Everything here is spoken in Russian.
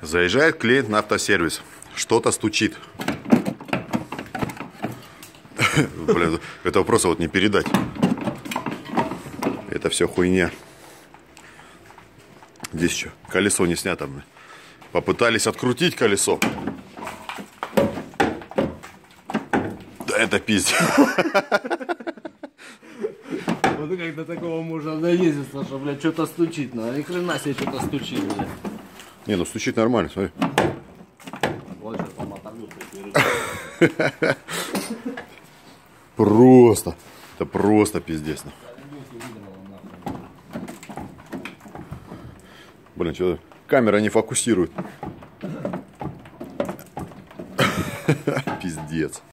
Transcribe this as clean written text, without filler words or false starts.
Заезжает клиент на автосервис. Что-то стучит. Блин, это просто вот не передать. Это все хуйня. Здесь что? Колесо не снято. Попытались открутить колесо. Да это пиздец. Вот как до такого можно доездиться, что, блядь, что-то стучит. Ни хрена себе что-то стучит, блядь. Не, ну стучит нормально, смотри. Вот сейчас там оторвет. Просто. Это просто пиздец. Блин, что камера не фокусирует. Пиздец.